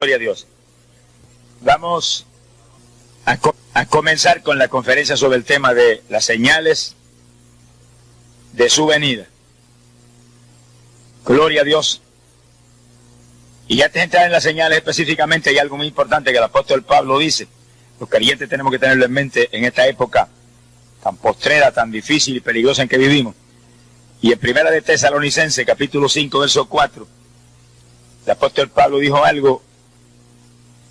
Gloria a Dios. Vamos a comenzar con la conferencia sobre el tema de las señales de su venida. Gloria a Dios. Y ya antes de entrar en las señales específicamente, hay algo muy importante que el apóstol Pablo dice. Los creyentes tenemos que tenerlo en mente en esta época tan postrera, tan difícil y peligrosa en que vivimos. Y en Primera de Tesalonicenses, capítulo 5, verso 4, el apóstol Pablo dijo algo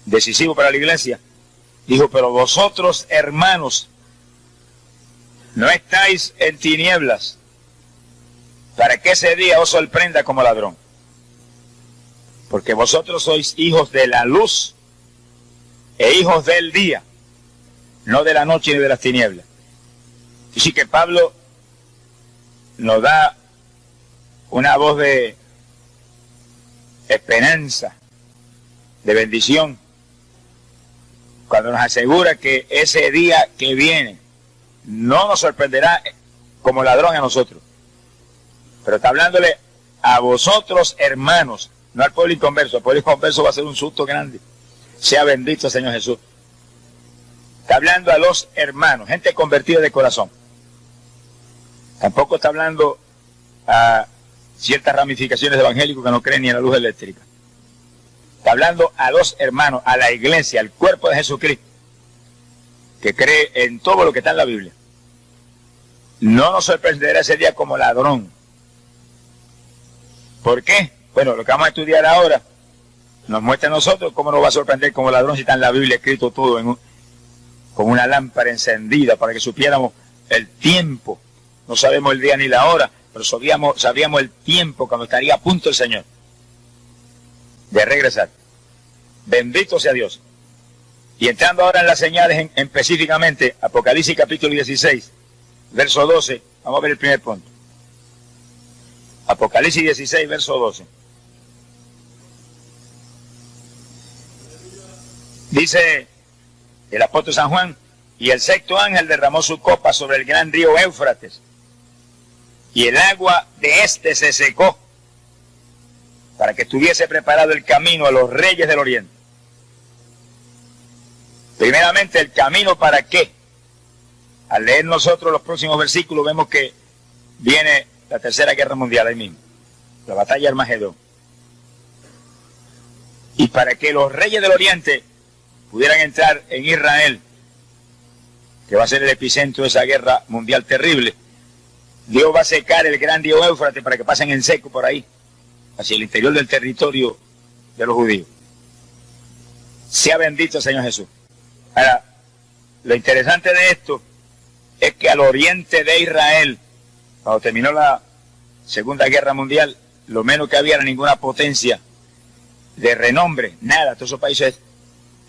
decisivo para la iglesia. Dijo: pero vosotros, hermanos, no estáis en tinieblas, para que ese día os sorprenda como ladrón. Porque vosotros sois hijos de la luz e hijos del día, no de la noche ni de las tinieblas. Así que Pablo nos da una voz de esperanza, de bendición, cuando nos asegura que ese día que viene no nos sorprenderá como ladrón a nosotros. Pero está hablándole a vosotros, hermanos, no al pueblo inconverso. El pueblo inconverso va a ser un susto grande. Sea bendito el Señor Jesús. Está hablando a los hermanos, gente convertida de corazón. Tampoco está hablando a ciertas ramificaciones evangélicas que no creen ni en la luz eléctrica. Está hablando a los hermanos, a la iglesia, al cuerpo de Jesucristo, que cree en todo lo que está en la Biblia. No nos sorprenderá ese día como ladrón. ¿Por qué? Bueno, lo que vamos a estudiar ahora nos muestra a nosotros cómo nos va a sorprender como ladrón si está en la Biblia escrito todo con una lámpara encendida para que supiéramos el tiempo. No sabemos el día ni la hora, pero sabríamos el tiempo cuando estaría a punto el Señor de regresar. Bendito sea Dios. Y entrando ahora en las señales específicamente, Apocalipsis capítulo 16, verso 12, vamos a ver el primer punto. Apocalipsis 16, verso 12. Dice el apóstol San Juan: y el sexto ángel derramó su copa sobre el gran río Éufrates, y el agua de éste se secó, para que estuviese preparado el camino a los reyes del oriente. Primeramente, ¿el camino para qué? Al leer nosotros los próximos versículos vemos que viene la tercera guerra mundial ahí mismo, la batalla de Armagedón. Y para que los reyes del oriente pudieran entrar en Israel, que va a ser el epicentro de esa guerra mundial terrible, Dios va a secar el gran río Éufrates para que pasen en seco por ahí, hacia el interior del territorio de los judíos. Sea bendito el Señor Jesús. Ahora, lo interesante de esto es que al oriente de Israel, cuando terminó la Segunda Guerra Mundial, lo menos que había era ninguna potencia de renombre, nada. Todos esos países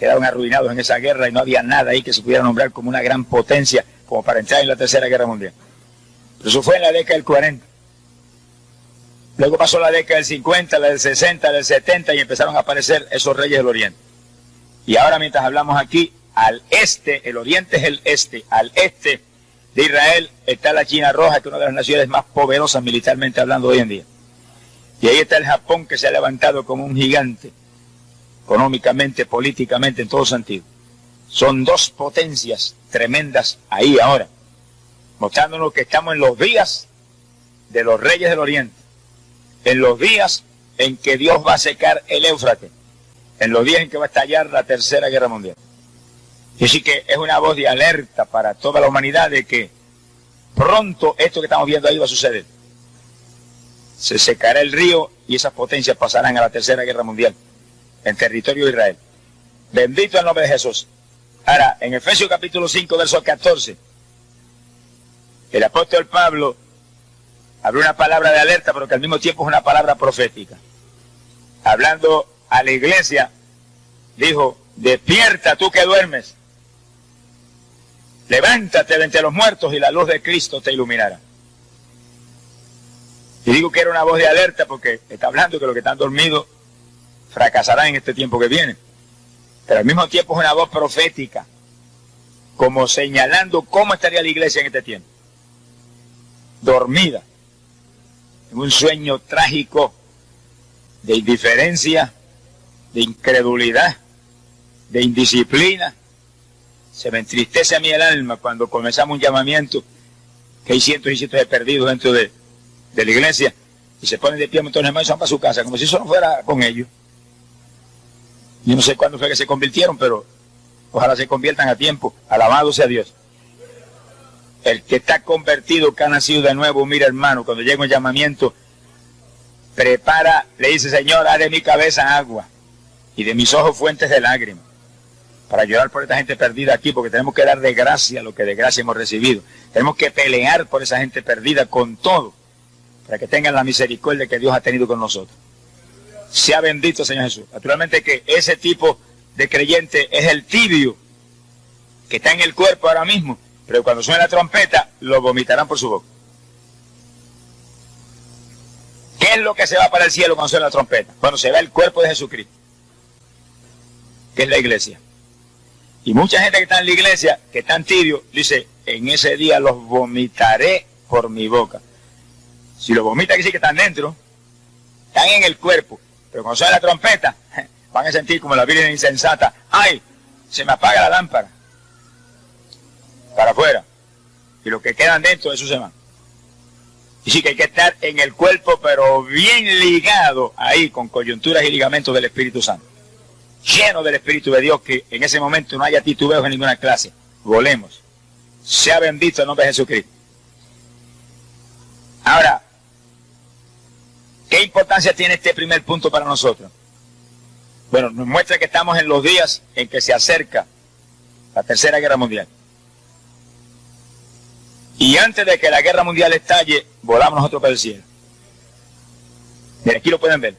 quedaron arruinados en esa guerra y no había nada ahí que se pudiera nombrar como una gran potencia como para entrar en la Tercera Guerra Mundial. Pero eso fue en la década del 40. Luego pasó la década del 50, la del 60, del 70 y empezaron a aparecer esos reyes del oriente. Y ahora mientras hablamos aquí, al este, el oriente es el este, al este de Israel está la China Roja, que es una de las naciones más poderosas militarmente hablando hoy en día. Y ahí está el Japón, que se ha levantado como un gigante, económicamente, políticamente, en todo sentido. Son dos potencias tremendas ahí ahora, mostrándonos que estamos en los días de los reyes del oriente, en los días en que Dios va a secar el Éufrates, en los días en que va a estallar la Tercera Guerra Mundial. Y así que es una voz de alerta para toda la humanidad de que pronto esto que estamos viendo ahí va a suceder. Se secará el río y esas potencias pasarán a la Tercera Guerra Mundial en territorio de Israel. Bendito el nombre de Jesús. Ahora, en Efesios capítulo 5, verso 14, el apóstol Pablo abrió una palabra de alerta, pero que al mismo tiempo es una palabra profética. Hablando a la iglesia, dijo: despierta tú que duermes, levántate de entre los muertos y la luz de Cristo te iluminará. Y digo que era una voz de alerta porque está hablando que los que están dormidos fracasarán en este tiempo que viene. Pero al mismo tiempo es una voz profética, como señalando cómo estaría la iglesia en este tiempo. Dormida, en un sueño trágico de indiferencia, de incredulidad, de indisciplina. Se me entristece a mí el alma cuando comenzamos un llamamiento que hay cientos y cientos de perdidos dentro de la iglesia y se ponen de pie montones de hermanos y se van para su casa, como si eso no fuera con ellos. Yo no sé cuándo fue que se convirtieron, pero ojalá se conviertan a tiempo. Alabado sea Dios. El que está convertido, que ha nacido de nuevo, mira hermano, cuando llega un llamamiento, prepara, le dice: Señor, haz de mi cabeza agua y de mis ojos fuentes de lágrimas, para llorar por esta gente perdida aquí, porque tenemos que dar de gracia lo que de gracia hemos recibido. Tenemos que pelear por esa gente perdida con todo, para que tengan la misericordia que Dios ha tenido con nosotros. Sea bendito Señor Jesús. Naturalmente que ese tipo de creyente es el tibio, que está en el cuerpo ahora mismo, pero cuando suene la trompeta, lo vomitarán por su boca. ¿Qué es lo que se va para el cielo cuando suena la trompeta? Cuando se ve el cuerpo de Jesucristo, que es la iglesia. Y mucha gente que está en la iglesia, que están tibios, dice: en ese día los vomitaré por mi boca. Si los vomita, que sí que están dentro, están en el cuerpo, pero cuando suena la trompeta, van a sentir como la Virgen insensata: ¡ay! Se me apaga la lámpara. Para afuera. Y los que quedan dentro, eso se van. Y sí que hay que estar en el cuerpo, pero bien ligado ahí, con coyunturas y ligamentos del Espíritu Santo. Lleno del Espíritu de Dios, que en ese momento no haya titubeos en ninguna clase. Volemos. Sea bendito el nombre de Jesucristo. Ahora, ¿qué importancia tiene este primer punto para nosotros? Bueno, nos muestra que estamos en los días en que se acerca la Tercera Guerra Mundial. Y antes de que la Guerra Mundial estalle, volamos nosotros para el cielo. Mira, aquí lo pueden ver.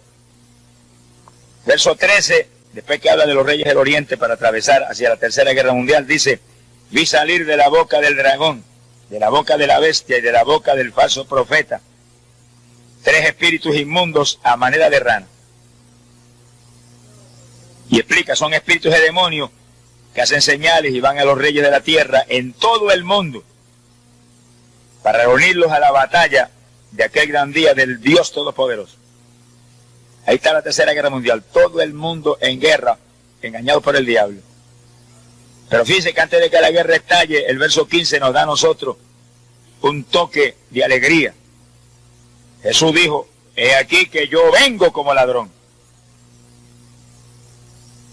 Verso 13, después que habla de los reyes del Oriente para atravesar hacia la Tercera Guerra Mundial, dice: vi salir de la boca del dragón, de la boca de la bestia y de la boca del falso profeta, 3 espíritus inmundos a manera de rana. Y explica: son espíritus de demonios que hacen señales y van a los reyes de la tierra en todo el mundo para reunirlos a la batalla de aquel gran día del Dios Todopoderoso. Ahí está la Tercera Guerra Mundial, todo el mundo en guerra, engañado por el diablo. Pero fíjense que antes de que la guerra estalle, el verso 15 nos da a nosotros un toque de alegría. Jesús dijo: he aquí que yo vengo como ladrón.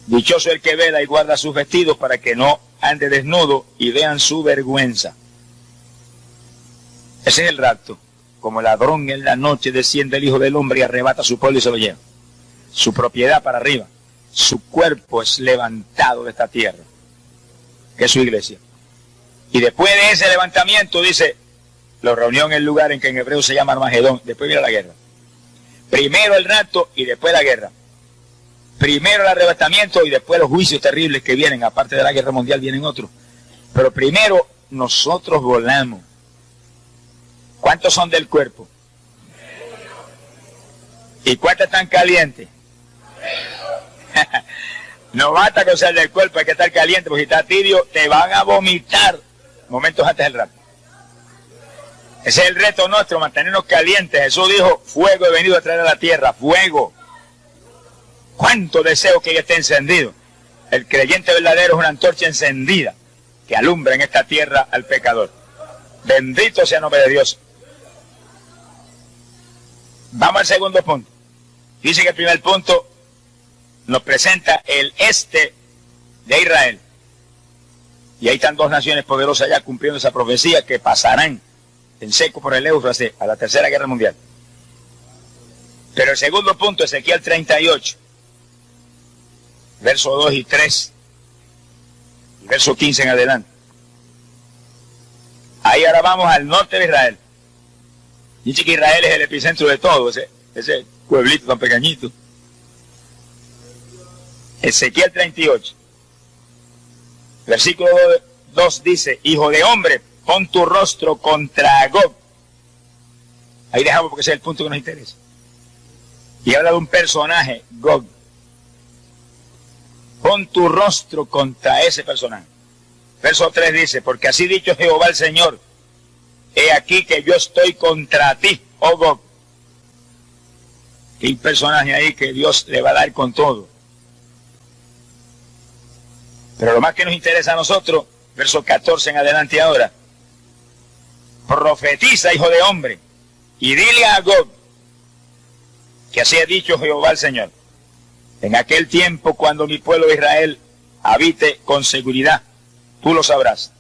Dichoso el que vela y guarda sus vestidos, para que no ande desnudo y vean su vergüenza. Ese es el rapto. Como ladrón en la noche desciende el Hijo del Hombre y arrebata su pueblo y se lo lleva. Su propiedad para arriba. Su cuerpo es levantado de esta tierra, que es su iglesia. Y después de ese levantamiento, dice, lo reunió en el lugar en que en hebreo se llama Armagedón. Después viene la guerra. Primero el rapto y después la guerra. Primero el arrebatamiento y después los juicios terribles que vienen. Aparte de la guerra mundial vienen otros. Pero primero nosotros volamos. ¿Cuántos son del cuerpo? ¿Y cuántos están calientes? No basta con ser del cuerpo, hay que estar caliente, porque si estás tibio te van a vomitar momentos antes del rapto. Ese es el reto nuestro, mantenernos calientes. Jesús dijo: fuego he venido a traer a la tierra, fuego. ¿Cuánto deseo que esté encendido? El creyente verdadero es una antorcha encendida que alumbra en esta tierra al pecador. Bendito sea el nombre de Dios. Vamos al segundo punto. Dice que el primer punto nos presenta el este de Israel. Y ahí están 2 naciones poderosas ya cumpliendo esa profecía, que pasarán en seco por el Éufrates a la Tercera Guerra Mundial. Pero el segundo punto, Ezequiel 38, verso 2 y 3, y verso 15 en adelante. Ahí ahora vamos al norte de Israel. Dice que Israel es el epicentro de todo, ese pueblito tan pequeñito. Ezequiel 38, versículo 2 dice: hijo de hombre, pon tu rostro contra Gog. Ahí dejamos porque ese es el punto que nos interesa. Y habla de un personaje, Gog. Pon tu rostro contra ese personaje. Verso 3 dice: porque así dicho Jehová el Señor, he aquí que yo estoy contra ti, oh Gog. Hay un personaje ahí que Dios le va a dar con todo. Pero lo más que nos interesa a nosotros, verso 14 en adelante ahora, profetiza, hijo de hombre, y dile a Gog, que así ha dicho Jehová el Señor, en aquel tiempo cuando mi pueblo Israel habite con seguridad, tú lo sabrás,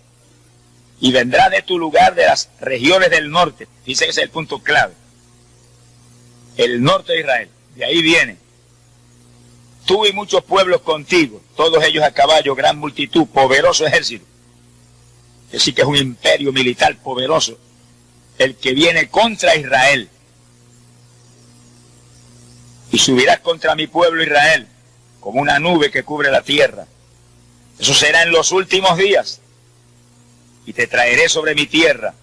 y vendrá de tu lugar de las regiones del norte. Dice que ese es el punto clave. El norte de Israel, de ahí viene. Tú y muchos pueblos contigo, todos ellos a caballo, gran multitud, poderoso ejército. Así que es un imperio militar poderoso, el que viene contra Israel. Y subirás contra mi pueblo Israel, como una nube que cubre la tierra. Eso será en los últimos días. Y te traeré sobre mi tierra,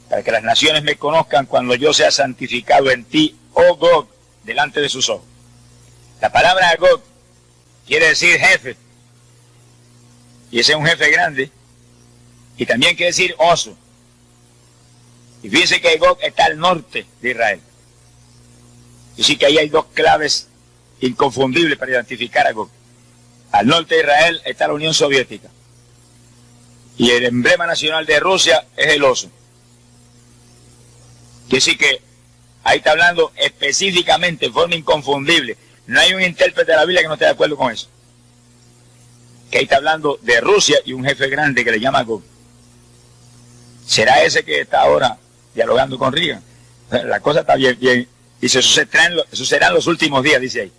para que las naciones me conozcan cuando yo sea santificado en ti, oh Gog, delante de sus ojos. La palabra Gog quiere decir jefe, y ese es un jefe grande, y también quiere decir oso. Y fíjense que Gog está al norte de Israel. Y sí que ahí hay dos claves inconfundibles para identificar a Gog. Al norte de Israel está la Unión Soviética, y el emblema nacional de Rusia es el oso. Que sí que ahí está hablando específicamente, en forma inconfundible. No hay un intérprete de la Biblia que no esté de acuerdo con eso. Que ahí está hablando de Rusia y un jefe grande que le llama Gog. ¿Será ese que está ahora dialogando con Reagan? La cosa está bien. Dice, eso serán los últimos días, dice ahí.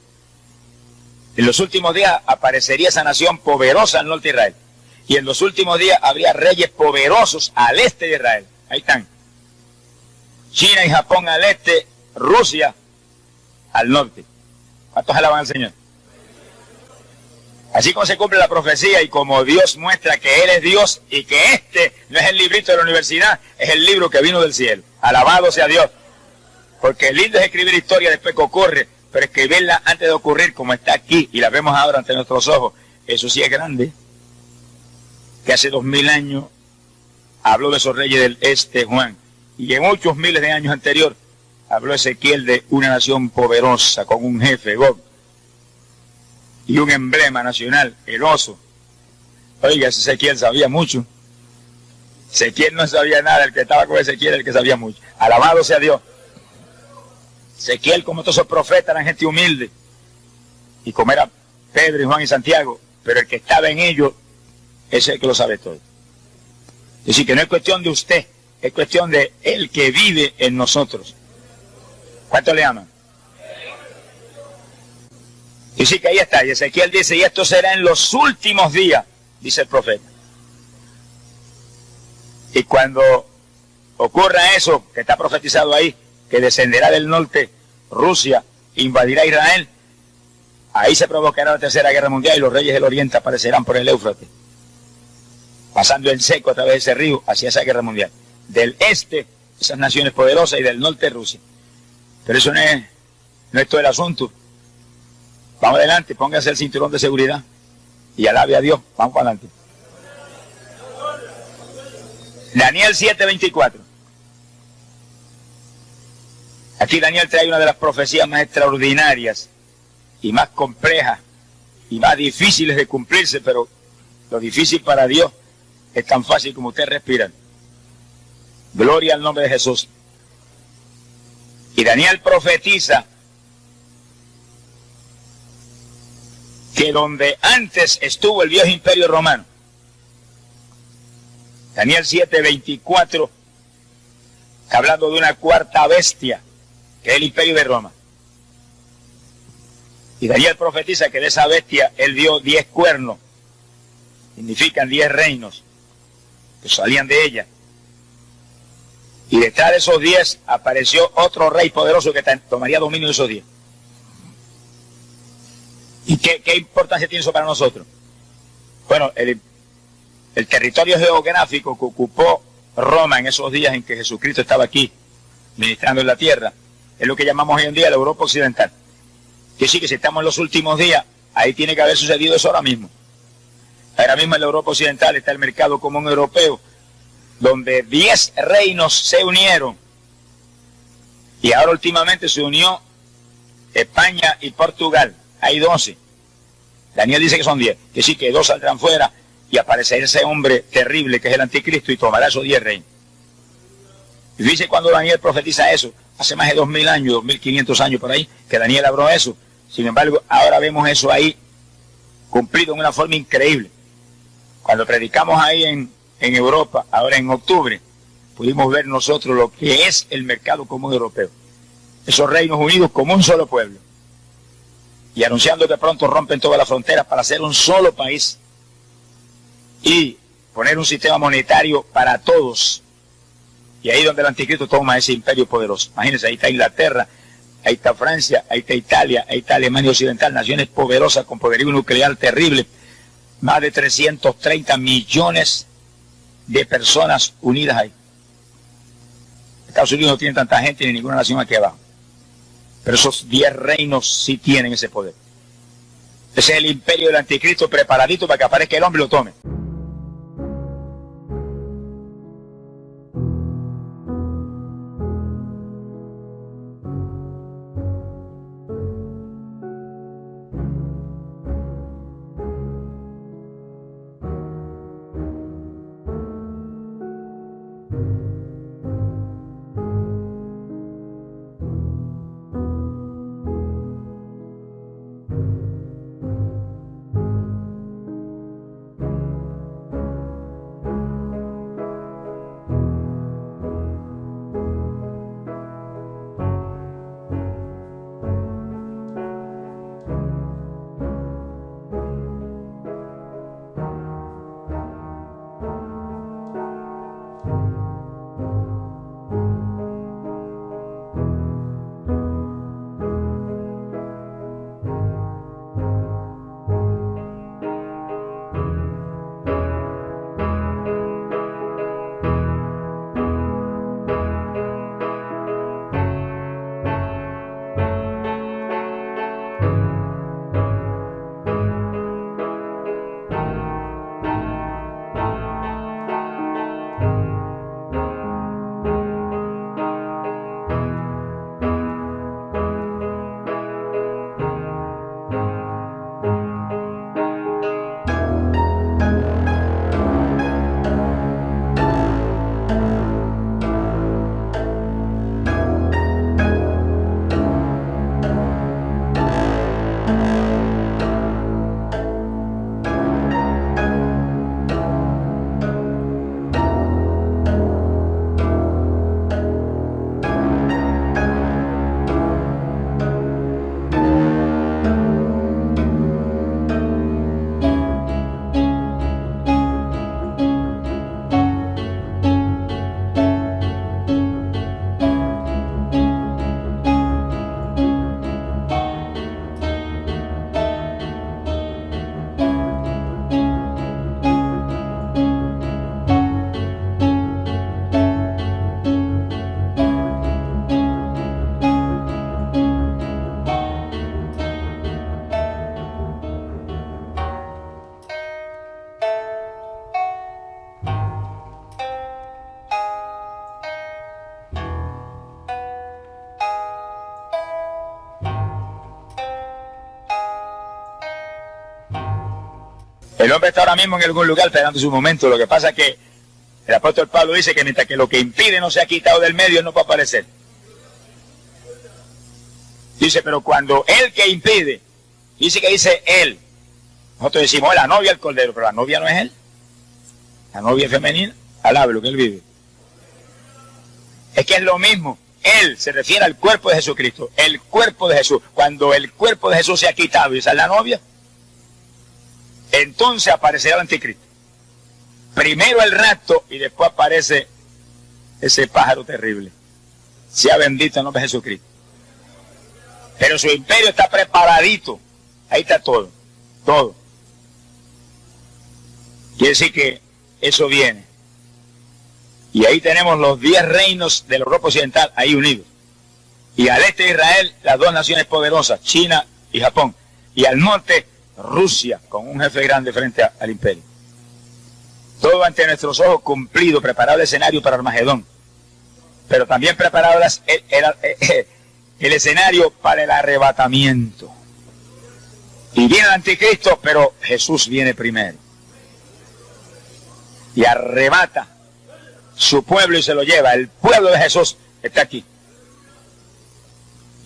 En los últimos días aparecería esa nación poderosa al norte de Israel. Y en los últimos días habría reyes poderosos al este de Israel. Ahí están. China y Japón al este, Rusia al norte. ¿Cuántos alaban al Señor? Así como se cumple la profecía y como Dios muestra que Él es Dios y que este no es el librito de la universidad, es el libro que vino del cielo. Alabado sea Dios. Porque lindo es escribir historia después que ocurre, pero escribirla antes de ocurrir como está aquí y la vemos ahora ante nuestros ojos, eso sí es grande. Que hace 2000 años habló de esos reyes del este, Juan, y en muchos miles de años anterior habló Ezequiel de una nación poderosa con un jefe, Gog, y un emblema nacional, el oso. Oiga, Ezequiel sabía mucho. Ezequiel no sabía nada, el que estaba con Ezequiel el que sabía mucho. Alabado sea Dios. Ezequiel, como todos esos profetas, eran gente humilde, y como era Pedro y Juan y Santiago, pero el que estaba en ellos ese es el que lo sabe todo. Es decir, que no es cuestión de usted, es cuestión de el que vive en nosotros. ¿Cuánto le aman? Y sí que ahí está, y Ezequiel dice, y esto será en los últimos días, dice el profeta. Y cuando ocurra eso, que está profetizado ahí, que descenderá del norte Rusia, invadirá Israel, ahí se provocará la tercera guerra mundial y los reyes del oriente aparecerán por el Éufrates, pasando en seco a través de ese río hacia esa guerra mundial. Del este, esas naciones poderosas, y del norte, Rusia. Pero eso no es todo el asunto. Vamos adelante, póngase el cinturón de seguridad y alabe a Dios. Vamos para adelante. Daniel 7:24. Aquí Daniel trae una de las profecías más extraordinarias y más complejas y más difíciles de cumplirse, pero lo difícil para Dios es tan fácil como usted respirar. Gloria al nombre de Jesús. Y Daniel profetiza que donde antes estuvo el viejo imperio romano, Daniel 7:24, está hablando de una cuarta bestia, que es el imperio de Roma. Y Daniel profetiza que de esa bestia él dio 10 cuernos, significan 10 reinos que salían de ella. Y detrás de esos 10 apareció otro rey poderoso que tomaría dominio de esos 10. ¿Y qué importancia tiene eso para nosotros? Bueno, el territorio geográfico que ocupó Roma en esos días en que Jesucristo estaba aquí ministrando en la tierra es lo que llamamos hoy en día la Europa Occidental. Que sí, que si estamos en los últimos días, ahí tiene que haber sucedido eso ahora mismo. Ahora mismo en la Europa Occidental está el mercado común europeo, donde 10 reinos se unieron. Y ahora últimamente se unió España y Portugal. Hay 12. Daniel dice que son 10, que sí, que 2 saldrán fuera y aparecerá ese hombre terrible que es el anticristo y tomará esos 10 reinos. Y dice cuando Daniel profetiza eso, hace más de 2000 años, 2500 años por ahí, que Daniel habló eso. Sin embargo, ahora vemos eso ahí cumplido en una forma increíble. Cuando predicamos ahí en Europa, ahora en octubre, pudimos ver nosotros lo que es el mercado común europeo. Esos reinos unidos como un solo pueblo. Y anunciando que pronto rompen todas las fronteras para hacer un solo país. Y poner un sistema monetario para todos. Y ahí donde el anticristo toma ese imperio poderoso. Imagínense, ahí está Inglaterra, ahí está Francia, ahí está Italia, ahí está Alemania Occidental, naciones poderosas con poderío nuclear terrible. Más de 330 millones de personas unidas ahí. Estados Unidos no tiene tanta gente ni ninguna nación aquí abajo. Pero esos 10 reinos sí tienen ese poder. Ese es el imperio del anticristo preparadito para que aparezca el hombre y lo tome. El hombre está ahora mismo en algún lugar esperando su momento. Lo que pasa es que el apóstol Pablo dice que mientras que lo que impide no se ha quitado del medio, él no puede aparecer. Dice, pero cuando el que impide, dice él. Nosotros decimos, la novia el cordero, pero la novia no es él. La novia es femenina, alabe lo que él vive. Es que es lo mismo. Él se refiere al cuerpo de Jesucristo. El cuerpo de Jesús. Cuando el cuerpo de Jesús se ha quitado y esa es la novia, entonces aparecerá el anticristo. Primero el rapto y después aparece ese pájaro terrible. Sea bendito el nombre de Jesucristo. Pero su imperio está preparadito. Ahí está todo. Todo. Quiere decir que eso viene. Y ahí tenemos los 10 reinos de la Europa Occidental ahí unidos. Y al este de Israel, las 2 naciones poderosas, China y Japón. Y al norte, Rusia, con un jefe grande frente al imperio. Todo ante nuestros ojos cumplido, preparado el escenario para Armagedón. Pero también preparado el escenario para el arrebatamiento. Y viene el anticristo, pero Jesús viene primero. Y arrebata su pueblo y se lo lleva. El pueblo de Jesús está aquí.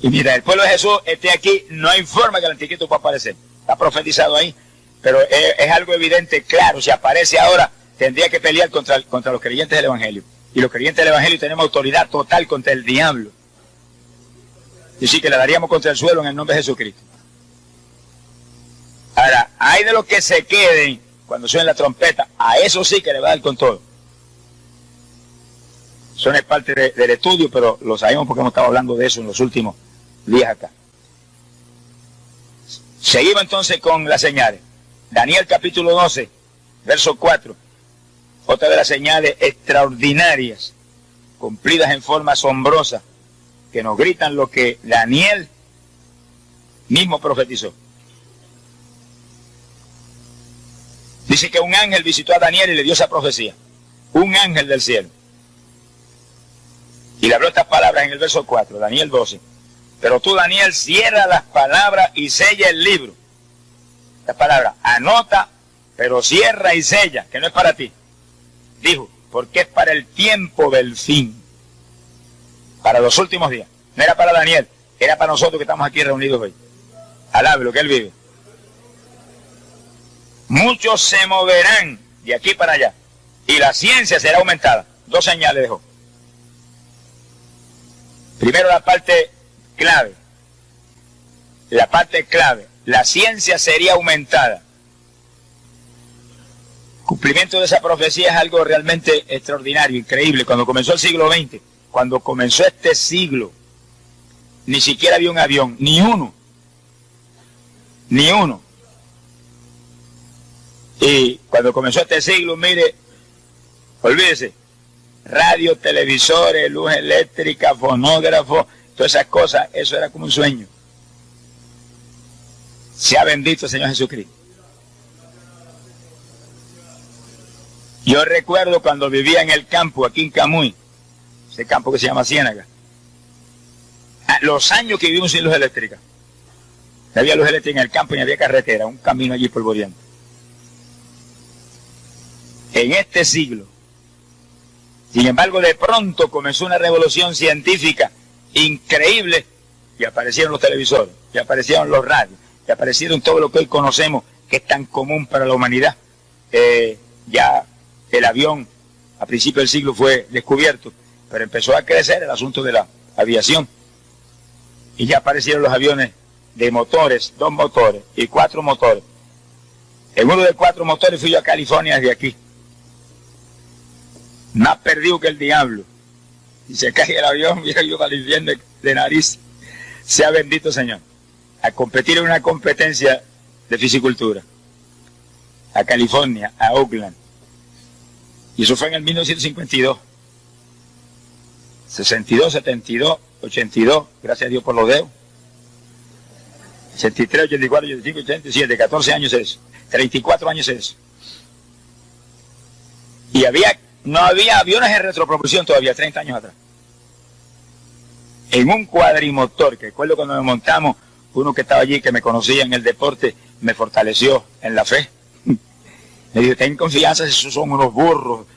Y mira, el pueblo de Jesús esté aquí, no hay forma que el anticristo pueda aparecer. Está profetizado ahí, pero es algo evidente, claro. Si aparece ahora, tendría que pelear contra los creyentes del Evangelio. Y los creyentes del Evangelio tenemos autoridad total contra el diablo. Y sí que la daríamos contra el suelo en el nombre de Jesucristo. Ahora, hay de los que se queden cuando suene la trompeta, a eso sí que le va a dar con todo. Eso no es parte del estudio, pero lo sabemos porque hemos estado hablando de eso en los últimos días acá. Seguimos entonces con las señales. Daniel capítulo 12, verso 4. Otra de las señales extraordinarias, cumplidas en forma asombrosa, que nos gritan lo que Daniel mismo profetizó. Dice que un ángel visitó a Daniel y le dio esa profecía. Un ángel del cielo. Y le habló estas palabras en el verso 4, Daniel 12. Pero tú, Daniel, cierra las palabras y sella el libro. Esta palabra, anota, pero cierra y sella, que no es para ti. Dijo, porque es para el tiempo del fin. Para los últimos días. No era para Daniel, era para nosotros que estamos aquí reunidos hoy. Alabe lo que él vive. Muchos se moverán de aquí para allá. Y la ciencia será aumentada. Dos señales dejó. Primero la parte clave. La parte clave. La ciencia sería aumentada. Cumplimiento de esa profecía es algo realmente extraordinario, increíble. Cuando comenzó el siglo XX, cuando comenzó este siglo, ni siquiera había un avión, ni uno. Ni uno. Y cuando comenzó este siglo, mire, olvídese, radio, televisores, luz eléctrica, fonógrafo, todas esas cosas, eso era como un sueño. Sea bendito el Señor Jesucristo. Yo recuerdo cuando vivía en el campo, aquí en Camuy, ese campo que se llama Ciénaga, los años que vivimos sin luz eléctrica. No había luz eléctrica en el campo y no había carretera, un camino allí polvoreante. En este siglo, sin embargo, de pronto comenzó una revolución científica increíble y aparecieron los televisores, y aparecieron los radios, y aparecieron todo lo que hoy conocemos que es tan común para la humanidad. Ya el avión a principios del siglo fue descubierto, pero empezó a crecer el asunto de la aviación. Y ya aparecieron los aviones de motores, 2 motores y 4 motores. En uno de 4 motores fui yo a California desde aquí. Más perdido que el diablo. Y se cae el avión, mira yo para el infierno de nariz. Sea bendito Señor. A competir en una competencia de fisicultura. A California, a Oakland. Y eso fue en el 1952. 62, 72, 82, gracias a Dios por los dedos. 83, 84, 85, 87, 14 años es eso. 34 años es eso. Y no había aviones en retropropulsión todavía, 30 años atrás. En un cuadrimotor, que recuerdo cuando me montamos, uno que estaba allí, que me conocía en el deporte, me fortaleció en la fe. Me dijo, ten confianza, esos son unos burros,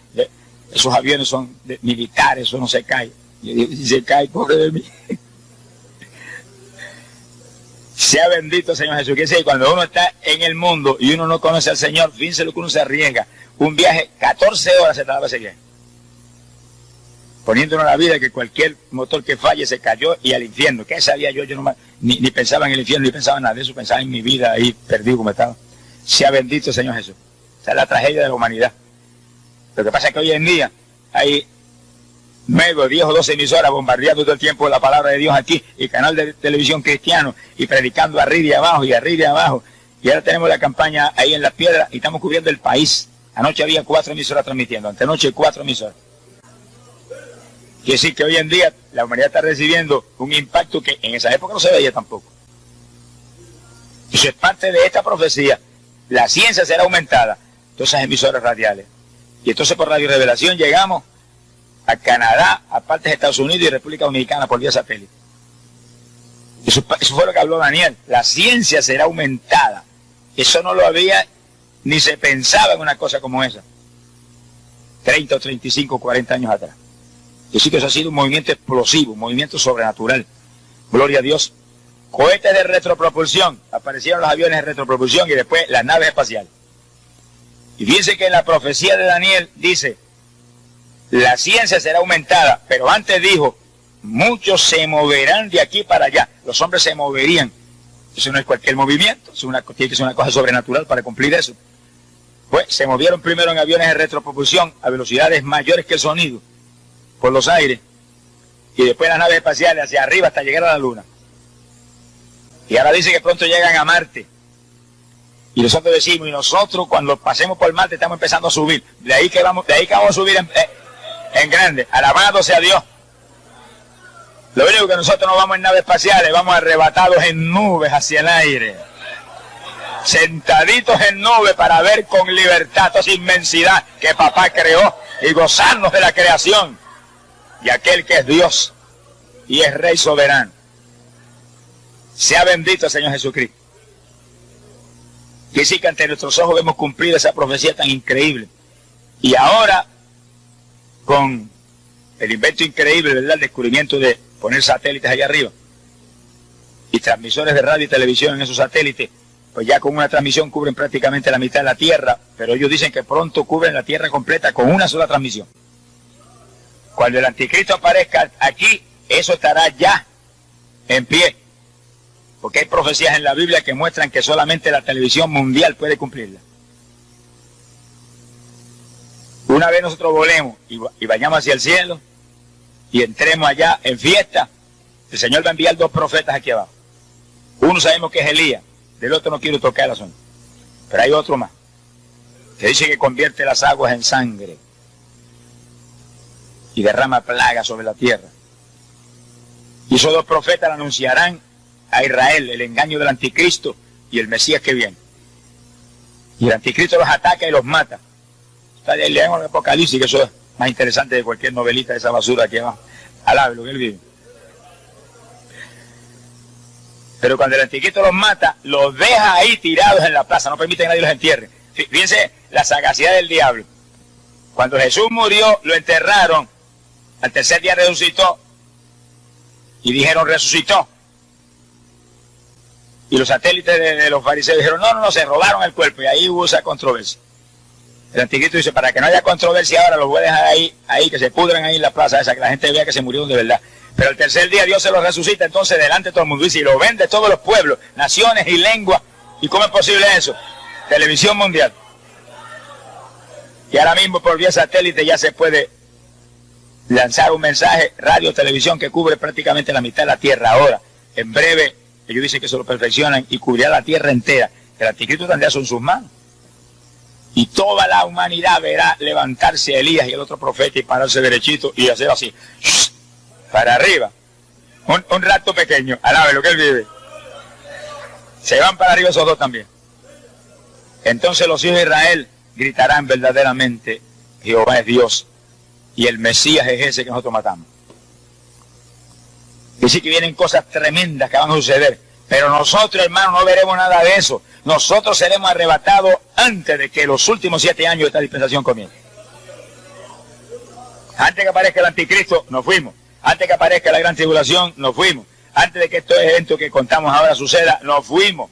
esos aviones son militares, eso no se cae. Yo digo, si se cae, pobre de mí. Sea bendito Señor Jesús. Que dice, cuando uno está en el mundo y uno no conoce al Señor, fíjense lo que uno se arriesga. Un viaje, 14 horas se tardaba ese viaje. Poniéndonos la vida que cualquier motor que falle se cayó y al infierno. ¿Qué sabía yo? Yo no, ni pensaba en el infierno, ni pensaba en nada de eso, pensaba en mi vida ahí perdido como estaba. Sea bendito Señor Jesús. Esa es la tragedia de la humanidad. Lo que pasa es que hoy en día hay 9, 10 o 12 emisoras bombardeando todo el tiempo la palabra de Dios aquí, y canal de televisión cristiano, y predicando arriba y abajo, y arriba y abajo. Y ahora tenemos la campaña ahí en Las Piedras, y estamos cubriendo el país. Anoche había 4 emisoras transmitiendo, antenoche 4 emisoras. Quiere decir que hoy en día la humanidad está recibiendo un impacto que en esa época no se veía tampoco. Eso es parte de esta profecía. La ciencia será aumentada, todas esas emisoras radiales. Y entonces por Radio Revelación llegamos a Canadá, a partes de Estados Unidos y República Dominicana por vía satélite. Eso fue lo que habló Daniel. La ciencia será aumentada. Eso no lo había, ni se pensaba en una cosa como esa. 30 o 35, 40 años atrás. Así que eso ha sido un movimiento explosivo, un movimiento sobrenatural. Gloria a Dios. Cohetes de retropropulsión. Aparecieron los aviones de retropropulsión y después las naves espaciales. Y fíjense que en la profecía de Daniel dice, la ciencia será aumentada, pero antes dijo, muchos se moverán de aquí para allá. Los hombres se moverían. Eso no es cualquier movimiento, tiene que ser una cosa sobrenatural para cumplir eso. Pues se movieron primero en aviones de retropropulsión a velocidades mayores que el sonido, por los aires, y después las naves espaciales hacia arriba hasta llegar a la Luna. Y ahora dice que pronto llegan a Marte. Y nosotros decimos, y nosotros cuando pasemos por Marte estamos empezando a subir. De ahí que vamos a subir en grande. Alabado sea Dios. Lo único que nosotros no vamos en naves espaciales, vamos arrebatados en nubes hacia el aire. Sentaditos en nubes para ver con libertad toda esa inmensidad que papá creó y gozarnos de la creación. Y aquel que es Dios y es Rey soberano. Sea bendito el Señor Jesucristo. Que sí que ante nuestros ojos hemos cumplido esa profecía tan increíble. Y ahora, con el invento increíble, ¿verdad? El descubrimiento de poner satélites allá arriba y transmisores de radio y televisión en esos satélites, pues ya con una transmisión cubren prácticamente la mitad de la Tierra, pero ellos dicen que pronto cubren la Tierra completa con una sola transmisión. Cuando el anticristo aparezca aquí, eso estará ya en pie. Porque hay profecías en la Biblia que muestran que solamente la televisión mundial puede cumplirla. Una vez nosotros volemos y vayamos hacia el cielo y entremos allá en fiesta, el Señor va a enviar 2 profetas aquí abajo. Uno sabemos que es Elías, del otro no quiero tocar el asunto. Pero hay otro más, que dice que convierte las aguas en sangre y derrama plagas sobre la tierra. Y esos 2 profetas le anunciarán a Israel el engaño del anticristo y el Mesías que viene. Y el anticristo los ataca y los mata. Leemos el Apocalipsis, que eso es más interesante de cualquier novelita de esa basura que va. Alabe lo que él vive. Pero cuando el anticristo los mata, los deja ahí tirados en la plaza, no permite que nadie los entierre. Fíjense la sagacidad del diablo. Cuando Jesús murió, lo enterraron, al tercer día resucitó, y dijeron resucitó. Y los satélites de los fariseos dijeron, no, se robaron el cuerpo, y ahí hubo esa controversia. El anticristo dice, para que no haya controversia ahora, los voy a dejar ahí, que se pudran ahí en la plaza esa, que la gente vea que se murieron de verdad. Pero el tercer día Dios se los resucita, entonces delante de todo el mundo, dice, y lo ven de todos los pueblos, naciones y lenguas. ¿Y cómo es posible eso? Televisión mundial. Y ahora mismo por vía satélite ya se puede lanzar un mensaje, radio, televisión, que cubre prácticamente la mitad de la tierra. Ahora, en breve, ellos dicen que se lo perfeccionan y cubrirá la tierra entera. El anticristo tendrá en sus manos. Y toda la humanidad verá levantarse Elías y el otro profeta y pararse derechito y hacer así, para arriba. Un rato pequeño, alabe lo que él vive. Se van para arriba esos 2 también. Entonces los hijos de Israel gritarán verdaderamente, Jehová es Dios y el Mesías es ese que nosotros matamos. Dice que vienen cosas tremendas que van a suceder, pero nosotros, hermanos, no veremos nada de eso. Nosotros seremos arrebatados antes de que los últimos 7 años de esta dispensación comiencen. Antes que aparezca el anticristo, nos fuimos. Antes que aparezca la gran tribulación, nos fuimos. Antes de que estos eventos que contamos ahora suceda, nos fuimos.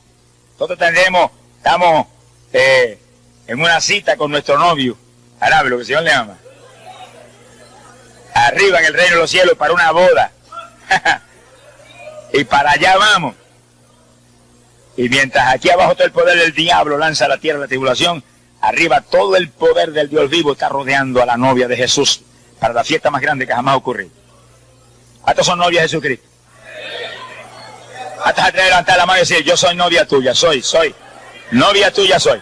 Nosotros estamos en una cita con nuestro novio, Arabe, lo que el Señor le ama. Arriba en el reino de los cielos para una boda. Y para allá vamos. Y mientras aquí abajo todo el poder del diablo lanza a la tierra la tribulación, arriba todo el poder del Dios vivo está rodeando a la novia de Jesús para la fiesta más grande que jamás ha ocurrido. ¿Cuántos son novias de Jesucristo? ¿Cuántos se atreven a levantar la mano y decir, yo soy novia tuya, soy novia tuya, soy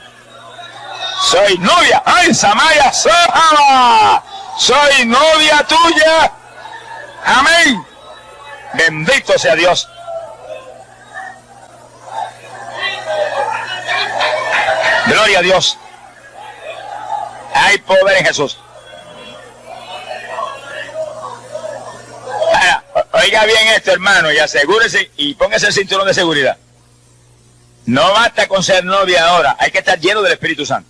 novia, ¡ay, Samaya, soy novia tuya! ¡Amén! Bendito sea Dios. Gloria a Dios. Hay poder en Jesús. Ahora, Oiga bien esto, hermano, y asegúrese y póngase el cinturón de seguridad. No basta con ser novia ahora, hay que estar lleno del Espíritu Santo.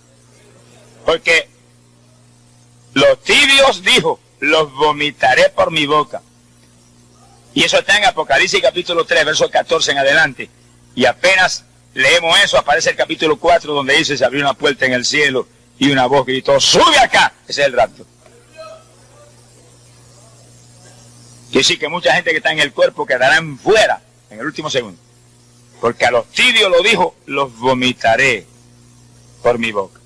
Porque los tibios, dijo, los vomitaré por mi boca. Y eso está en Apocalipsis capítulo 3, verso 14 en adelante. Y apenas leemos eso, aparece el capítulo 4, donde dice, se abrió una puerta en el cielo y una voz gritó, ¡sube acá! Ese es el rapto. Quiere decir que mucha gente que está en el cuerpo quedarán fuera en el último segundo. Porque a los tibios lo dijo, los vomitaré por mi boca.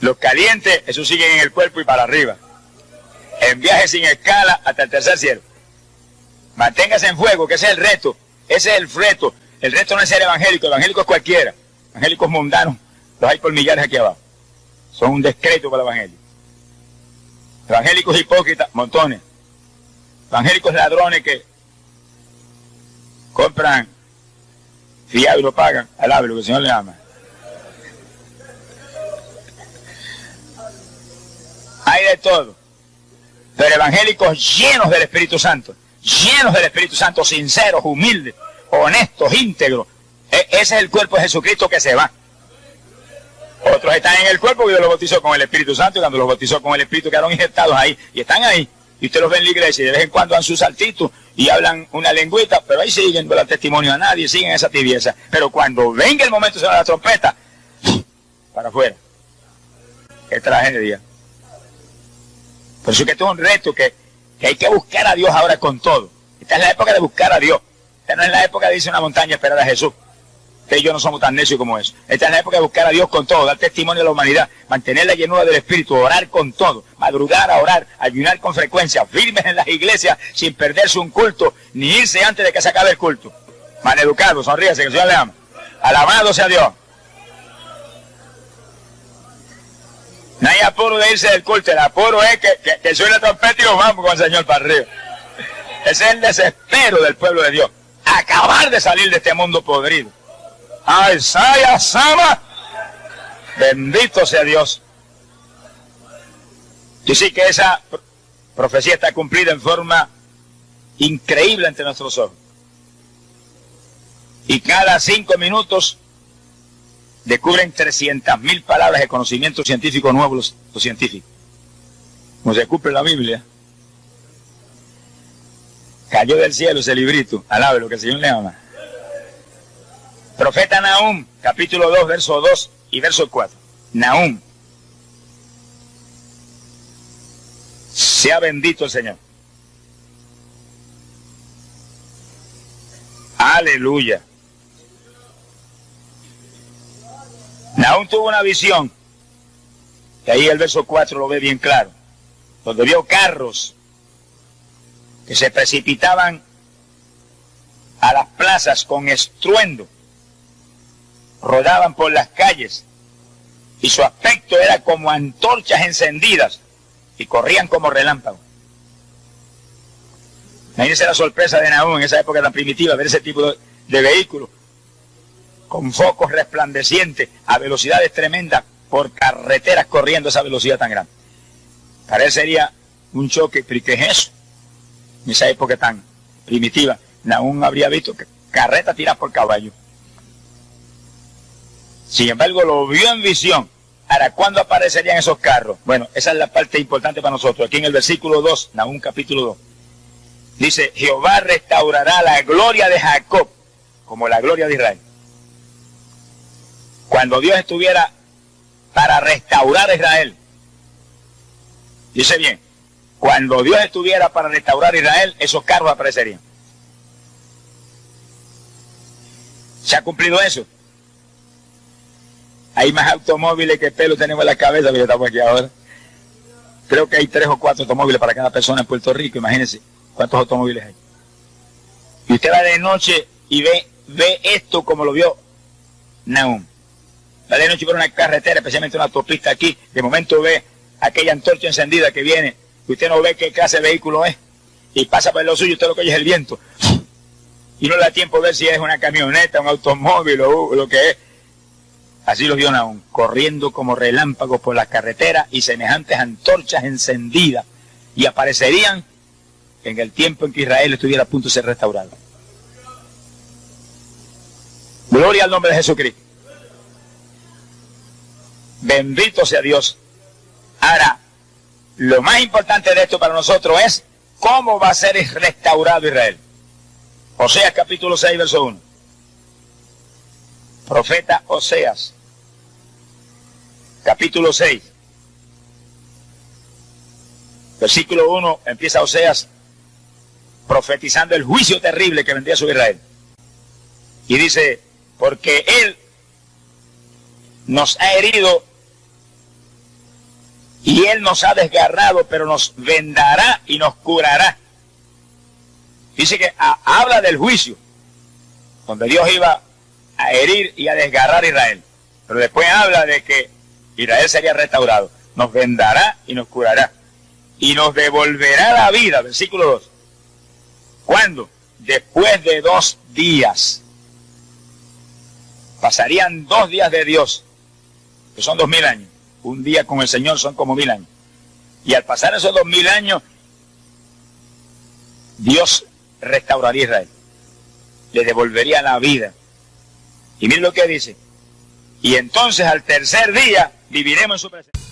Los calientes, esos siguen en el cuerpo y para arriba. En viaje sin escala hasta el tercer cielo. Manténgase en fuego, que ese es el reto. Ese es el reto. El reto no es ser evangélico, evangélico es cualquiera. Evangélicos mundanos, los hay por millares aquí abajo. Son un descrédito para el evangelio. Evangélicos hipócritas, montones. Evangélicos ladrones que compran fiado y lo pagan. Alabe lo que el Señor le ama. Hay de todo. Pero evangélicos llenos del Espíritu Santo. Llenos del Espíritu Santo, sinceros, humildes, honestos, íntegros. Ese es el cuerpo de Jesucristo que se va. Otros están en el cuerpo y Dios los bautizó con el Espíritu Santo, y cuando los bautizó con el Espíritu quedaron injertados ahí, y están ahí. Y usted los ve en la iglesia y de vez en cuando dan sus saltitos y hablan una lengüita, pero ahí siguen, no dan testimonio a nadie, siguen esa tibieza. Pero cuando venga el momento de sonar la trompeta, para afuera. Qué tragedia. Por eso que esto es un reto que hay que buscar a Dios ahora con todo. Esta es la época de buscar a Dios. Esta no es la época de irse a una montaña a esperar a Jesús. Usted y yo no somos tan necios como eso. Esta es la época de buscar a Dios con todo, dar testimonio a la humanidad, mantener la llenura del Espíritu, orar con todo, madrugar a orar, ayunar con frecuencia, firmes en las iglesias sin perderse un culto, ni irse antes de que se acabe el culto. Maleducado, sonríase, que el Señor le ama. Alabado sea Dios. No hay apuro de irse del culto, el apuro es que suene la trompeta y nos vamos con el Señor para arriba. Ese es el desespero del pueblo de Dios. Acabar de salir de este mundo podrido. ¡Ay, Saya, Sama! Bendito sea Dios. Y sí que esa profecía está cumplida en forma increíble ante nuestros ojos. Y cada 5 minutos descubren 300.000 palabras de conocimiento científico nuevo los científicos. Como se cumple la Biblia. Cayó del cielo ese librito. Alabe lo que el Señor le ama. Profeta Nahum, capítulo 2, verso 2 y verso 4. Nahum. Sea bendito el Señor. Aleluya. Nahum tuvo una visión, que ahí el verso 4 lo ve bien claro, donde vio carros que se precipitaban a las plazas con estruendo, rodaban por las calles, y su aspecto era como antorchas encendidas, y corrían como relámpagos. Imagínense la sorpresa de Nahum en esa época tan primitiva, ver ese tipo de vehículos, con focos resplandecientes, a velocidades tremendas, por carreteras corriendo a esa velocidad tan grande. Para él sería un choque, pero ¿qué es eso? En esa época tan primitiva, Nahum habría visto que carretas tiradas por caballo. Sin embargo, lo vio en visión. Ahora, ¿cuándo aparecerían esos carros? Bueno, esa es la parte importante para nosotros. Aquí en el versículo 2, Nahum capítulo 2, dice, Jehová restaurará la gloria de Jacob como la gloria de Israel. Cuando Dios estuviera para restaurar a Israel, dice bien, cuando Dios estuviera para restaurar a Israel, esos carros aparecerían. ¿Se ha cumplido eso? Hay más automóviles que pelo tenemos en la cabeza, que estamos aquí ahora. Creo que hay 3 o 4 automóviles para cada persona en Puerto Rico, imagínense cuántos automóviles hay. Y usted va de noche y ve esto como lo vio Nahum. Va de noche por una carretera, especialmente una autopista aquí, de momento ve aquella antorcha encendida que viene, y usted no ve qué clase de vehículo es, y pasa por lo suyo, usted lo que oye es el viento, y no le da tiempo de ver si es una camioneta, un automóvil o lo que es. Así lo vio Nahum, corriendo como relámpagos por las carreteras y semejantes antorchas encendidas, y aparecerían en el tiempo en que Israel estuviera a punto de ser restaurado. Gloria al nombre de Jesucristo. Bendito sea Dios. Ahora, lo más importante de esto para nosotros es cómo va a ser restaurado Israel. Oseas capítulo 6, verso 1. Profeta Oseas, capítulo 6, versículo 1, empieza Oseas profetizando el juicio terrible que vendría sobre Israel. Y dice, porque Él nos ha herido y Él nos ha desgarrado, pero nos vendará y nos curará. Dice que habla del juicio, donde Dios iba a herir y a desgarrar a Israel. Pero después habla de que Israel sería restaurado. Nos vendará y nos curará. Y nos devolverá la vida, versículo 2. ¿Cuándo? Después de 2 días. Pasarían 2 días de Dios, que son 2000 años. Un día con el Señor son como 1000 años. Y al pasar esos 2000 años, Dios restauraría a Israel. Le devolvería la vida. Y miren lo que dice. Y entonces al tercer día viviremos en su presencia.